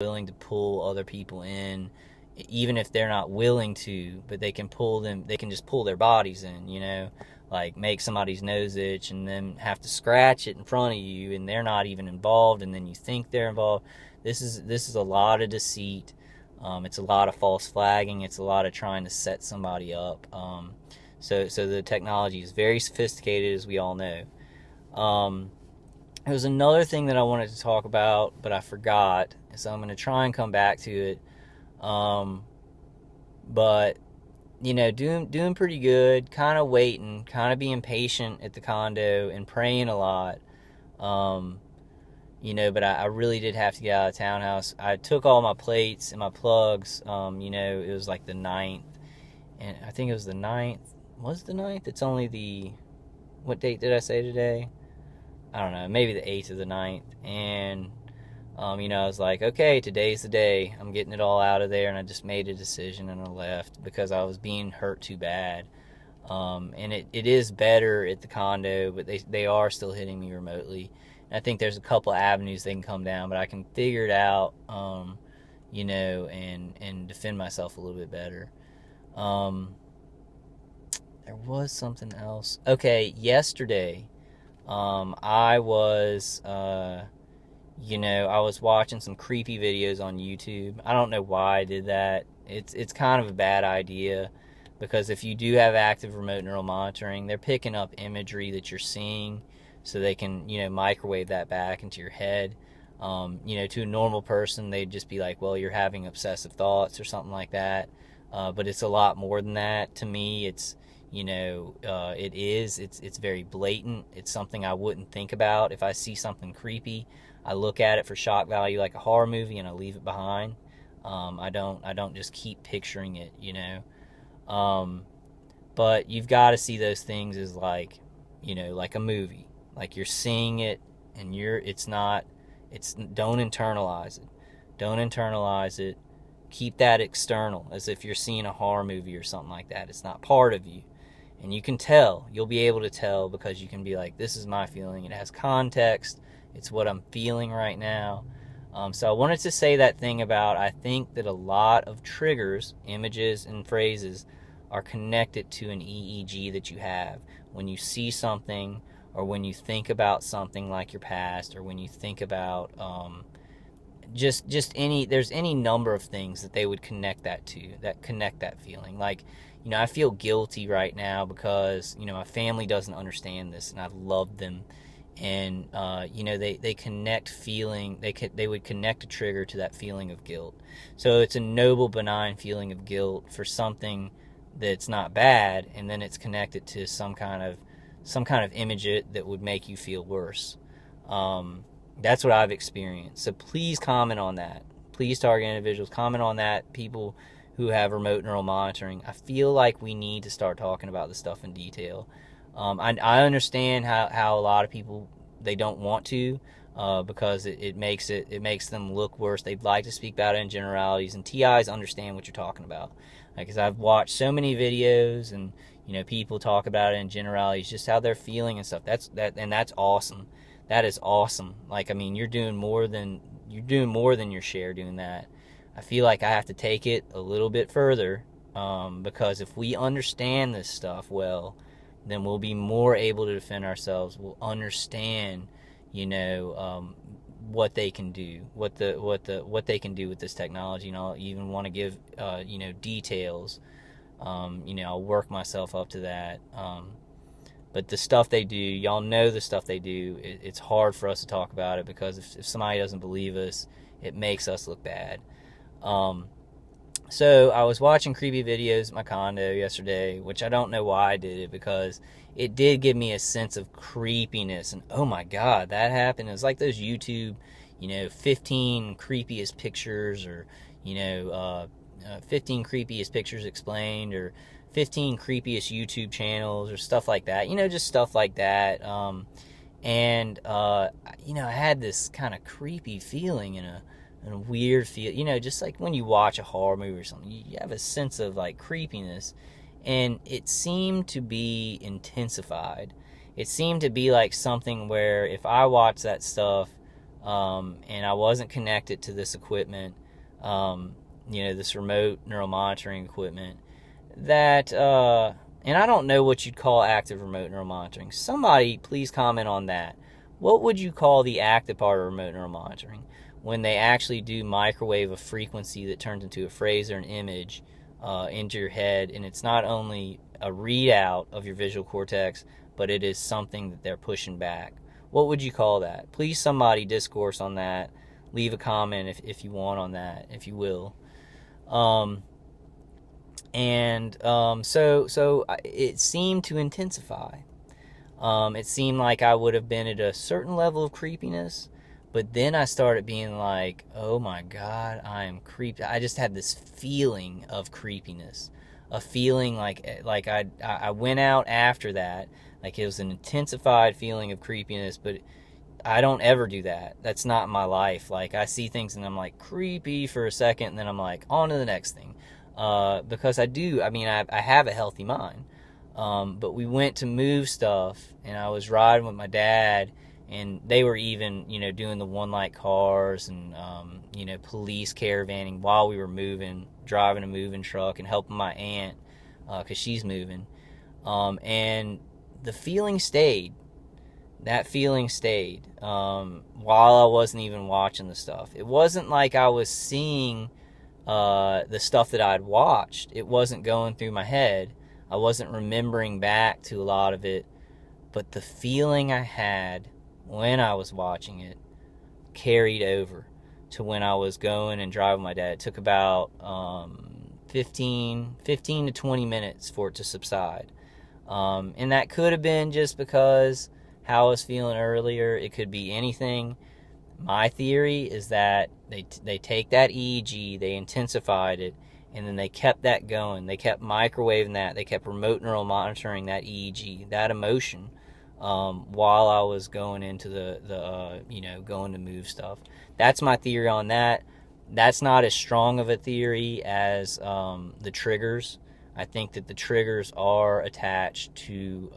willing to pull other people in, even if they're not willing to, but they can pull them, they can just pull their bodies in, like make somebody's nose itch and then have to scratch it in front of you, and they're not even involved, and then you think they're involved. This is a lot of deceit. It's a lot of false flagging. It's a lot of trying to set somebody up. So the technology is very sophisticated, as we all know. There was another thing that I wanted to talk about, but I forgot, so I'm going to try and come back to it. But doing pretty good. Kind of waiting, kind of being patient at the condo and praying a lot. But I really did have to get out of the townhouse. I took all my plates and my plugs. It was like the 9th, and I think it was the 9th. Was it the 9th? It's only the, what date did I say today? I don't know, maybe the 8th or the 9th. And, I was like, okay, today's the day. I'm getting it all out of there. And I just made a decision and I left because I was being hurt too bad. And it is better at the condo, but they are still hitting me remotely. And I think there's a couple avenues they can come down, but I can figure it out, and defend myself a little bit better. There was something else. Okay, yesterday, I was, I was watching some creepy videos on YouTube. I don't know why I did that. It's kind of a bad idea, because if you do have active remote neural monitoring, they're picking up imagery that you're seeing, so they can, microwave that back into your head. To a normal person, they'd just be like, well, you're having obsessive thoughts or something like that. But it's a lot more than that. To me, it's it's very blatant. It's something I wouldn't think about. If I see something creepy, I look at it for shock value like a horror movie, and I leave it behind. I don't just keep picturing it, but you've got to see those things as like a movie. Like you're seeing it, and don't internalize it. Don't internalize it. Keep that external, as if you're seeing a horror movie or something like that. It's not part of you. And you can tell. You'll be able to tell, because you can be like, this is my feeling. It has context. It's what I'm feeling right now. So I wanted to say that thing about, I think that a lot of triggers, images, and phrases are connected to an EEG that you have. When you see something, or when you think about something like your past, or when you think about there's any number of things that they would connect that to, that connect that feeling. Like, I feel guilty right now because, my family doesn't understand this, and I love them. And, they connect feeling, they would connect a trigger to that feeling of guilt. So it's a noble, benign feeling of guilt for something that's not bad, and then it's connected to some kind of image that would make you feel worse. That's what I've experienced. So please comment on that. Please, target individuals, comment on that. People who have remote neural monitoring. I feel like we need to start talking about this stuff in detail. I understand how a lot of people, they don't want to, because it makes them look worse. They'd like to speak about it in generalities, and TIs understand what you're talking about. Because I've watched so many videos, and people talk about it in generalities, just how they're feeling and stuff. That's awesome. That is awesome. Like, I mean, you're doing more than your share doing that. I feel like I have to take it a little bit further, because if we understand this stuff well, then we'll be more able to defend ourselves. We'll understand, what they can do, what they can do with this technology. And I'll even want to give, details. I'll work myself up to that. But the stuff they do, y'all know the stuff they do, it's hard for us to talk about it, because if somebody doesn't believe us, it makes us look bad. So I was watching creepy videos at my condo yesterday, which I don't know why I did it, because it did give me a sense of creepiness. And oh my God, that happened. It was like those YouTube, 15 creepiest pictures, or, 15 creepiest pictures explained, or 15 creepiest YouTube channels, or stuff like that. Just stuff like that. I had this kind of creepy feeling and a weird feel, just like when you watch a horror movie or something, you have a sense of like creepiness, and it seemed to be intensified. It seemed to be like something where if I watch that stuff, and I wasn't connected to this equipment, this remote neuromonitoring equipment, that, and I don't know what you'd call active remote neuromonitoring. Somebody please comment on that. What would you call the active part of remote neuromonitoring? When they actually do microwave a frequency that turns into a phrase or an image into your head, and it's not only a readout of your visual cortex, but it is something that they're pushing back. What would you call that? Please somebody discourse on that. Leave a comment if you want on that, if you will. So it seemed to intensify. It seemed like I would have been at a certain level of creepiness, but then I started being like, oh my God, I am creeped. I just had this feeling of creepiness, a feeling like I went out after that, like it was an intensified feeling of creepiness, but I don't ever do that. That's not my life. Like, I see things and I'm like creepy for a second, and then I'm like on to the next thing, because I have a healthy mind. But we went to move stuff, and I was riding with my dad, and they were even, doing the one light cars and, police caravanning while we were moving, driving a moving truck and helping my aunt, cause she's moving. And the feeling stayed. That feeling stayed, while I wasn't even watching the stuff. It wasn't like I was seeing, the stuff that I'd watched. It wasn't going through my head. I wasn't remembering back to a lot of it, but the feeling I had when I was watching it carried over to when I was going and driving my dad. It took about 15 to 20 minutes for it to subside. And that could have been just because how I was feeling earlier. It could be anything. My theory is that they take that EEG, they intensified it, and then they kept that going. They kept microwaving that. They kept remote neural monitoring that EEG, that emotion, while I was going into going to move stuff. That's my theory on that. That's not as strong of a theory as the triggers. I think that the triggers are attached to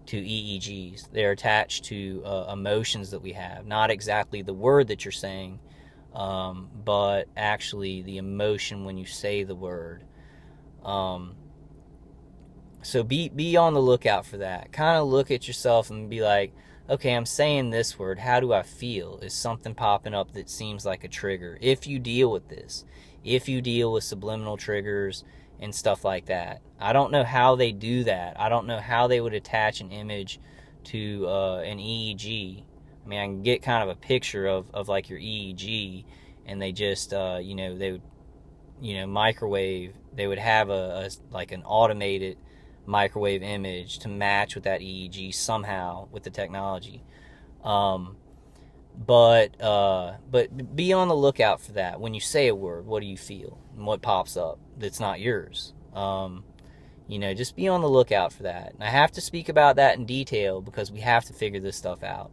EEGs. They're attached to emotions that we have. Not exactly the word that you're saying, but actually the emotion when you say the word. So be on the lookout for that. Kind of look at yourself and be like, okay, I'm saying this word. How do I feel? Is something popping up that seems like a trigger? If you deal with this, if you deal with subliminal triggers and stuff like that. I don't know how they do that. I don't know how they would attach an image to an EEG. I mean, I can get kind of a picture of like your EEG, and they just, they would, microwave. They would have like an automated microwave image to match with that EEG somehow with the technology. But be on the lookout for that. When you say a word, what do you feel? And what pops up that's not yours? Just be on the lookout for that. And I have to speak about that in detail because we have to figure this stuff out.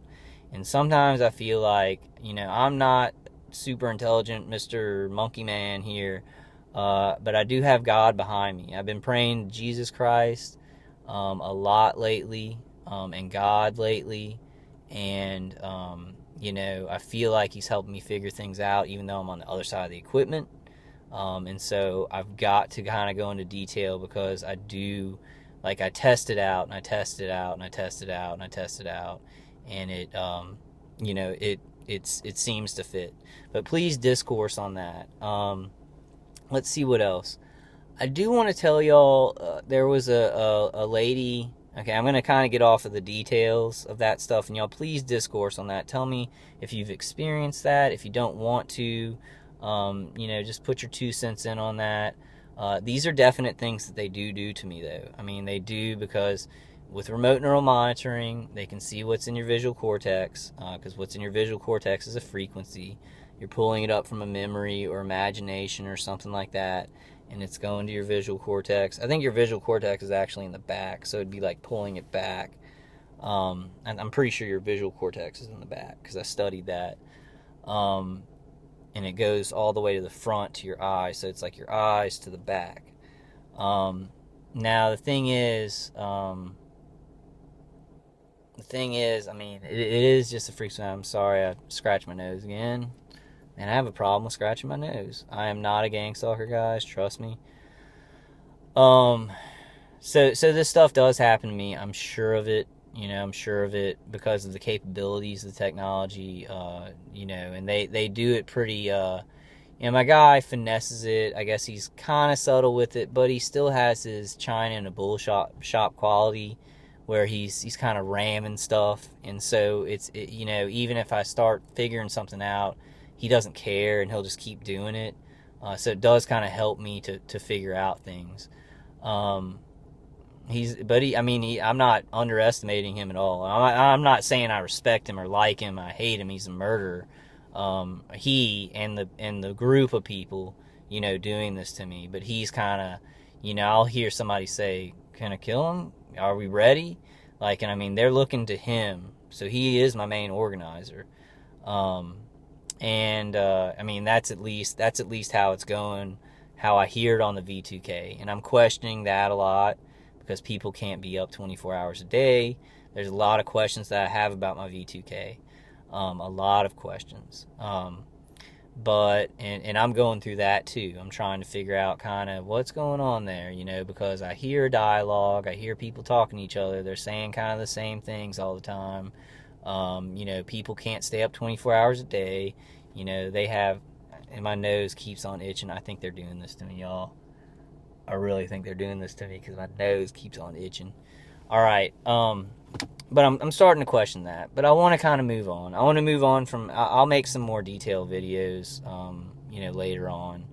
And sometimes I feel like, I'm not super intelligent Mr. Monkey Man here, but I do have God behind me. I've been praying to Jesus Christ a lot lately, and God lately, and I feel like he's helping me figure things out, even though I'm on the other side of the equipment. And so I've got to kind of go into detail because I do, like, I test it out, and I test it out, and I test it out, and I test it out, and it, it seems to fit. But please discourse on that. Let's see what else. I do want to tell y'all, there was a lady. Okay, I'm going to kind of get off of the details of that stuff, and y'all please discourse on that. Tell me if you've experienced that. If you don't want to, just put your 2 cents in on that. These are definite things that they do to me, though. I mean, they do, because with remote neural monitoring, they can see what's in your visual cortex, because what's in your visual cortex is a frequency. You're pulling it up from a memory or imagination or something like that, and it's going to your visual cortex. I think your visual cortex is actually in the back, so it'd be like pulling it back. And I'm pretty sure your visual cortex is in the back because I studied that. And it goes all the way to the front to your eyes, so it's like your eyes to the back. Now the thing is, the thing is, I mean, it is just a freak show. I'm sorry, I scratched my nose again. And I have a problem with scratching my nose. I am not a gang stalker, guys. Trust me. So this stuff does happen to me. I'm sure of it. I'm sure of it because of the capabilities of the technology. And they do it pretty. My guy finesses it. I guess he's kind of subtle with it, but he still has his China in a bull shop quality, where he's kind of ramming stuff. And so even if I start figuring something out, he doesn't care and he'll just keep doing it. So it does kind of help me to figure out things. I'm not underestimating him at all. I'm not saying I respect him or like him. I hate him. He's a murderer. He and the group of people, doing this to me. But he's kind of, I'll hear somebody say, "Can I kill him? Are we ready?" They're looking to him. So he is my main organizer. That's at least how it's going, how I hear it on the V2K. And I'm questioning that a lot because people can't be up 24 hours a day. There's a lot of questions that I have about my V2K. A lot of questions. But I'm going through that too. I'm trying to figure out kind of what's going on there, because I hear dialogue, I hear people talking to each other. They're saying kind of the same things all the time. People can't stay up 24 hours a day. They have, and my nose keeps on itching. I think they're doing this to me, y'all. I really think they're doing this to me because my nose keeps on itching. All right. But I'm starting to question that. But I want to kind of move on. I want to move on from, I'll make some more detailed videos, later on.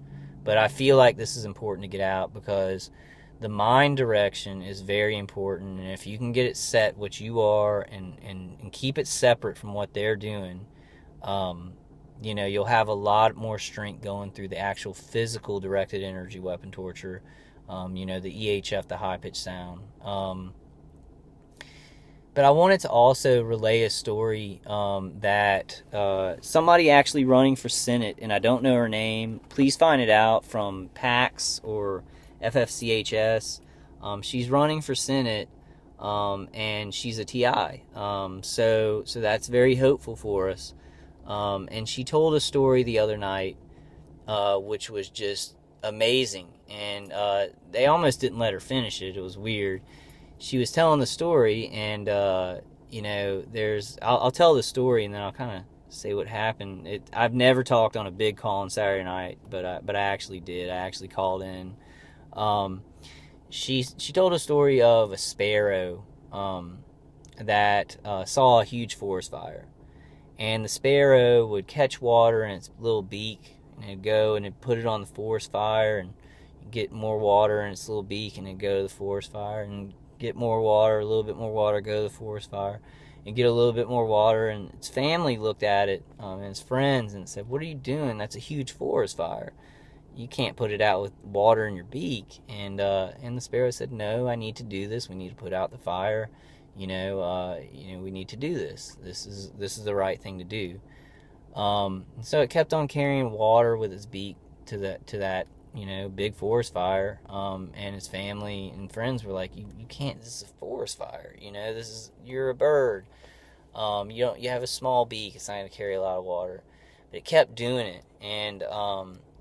But I feel like this is important to get out because the mind direction is very important. And if you can get it set what you are and keep it separate from what they're doing, you'll have a lot more strength going through the actual physical directed energy weapon torture, the EHF, the high-pitched sound. But I wanted to also relay a story that somebody actually running for Senate, and I don't know her name. Please find it out from PAX or FFCHS. She's running for Senate, and she's a TI. So that's very hopeful for us. And she told a story the other night, which was just amazing. And they almost didn't let her finish it. It was weird. She was telling the story, and I'll tell the story, and then I'll kind of say what happened. I've never talked on a big call on Saturday night, but I actually did. I actually called in. She told a story of a sparrow that saw a huge forest fire, and the sparrow would catch water in its little beak, and it'd go and it'd put it on the forest fire, and get more water in its little beak, and it'd go to the forest fire, and get more water, a little bit more water, go to the forest fire, and get a little bit more water. And its family looked at it, and its friends, and said, "What are you doing? That's a huge forest fire. You can't put it out with water in your beak." And the sparrow said, "No, I need to do this. We need to put out the fire. We need to do this. This is the right thing to do." So it kept on carrying water with its beak to that big forest fire. And his family and friends were like, you can't, this is a forest fire. You're a bird. You have a small beak. It's not going to carry a lot of water. But it kept doing it. And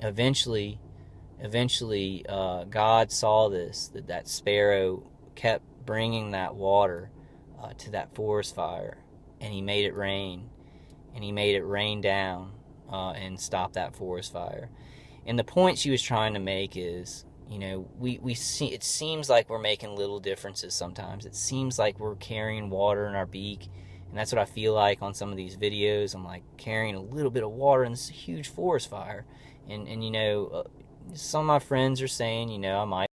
eventually, God saw that sparrow kept bringing that water to that forest fire. And he made it rain. And he made it rain down and stop that forest fire. And the point she was trying to make is, we see, it seems like we're making little differences sometimes. It seems like we're carrying water in our beak, and that's what I feel like on some of these videos. I'm like carrying a little bit of water in this huge forest fire, and some of my friends are saying, I might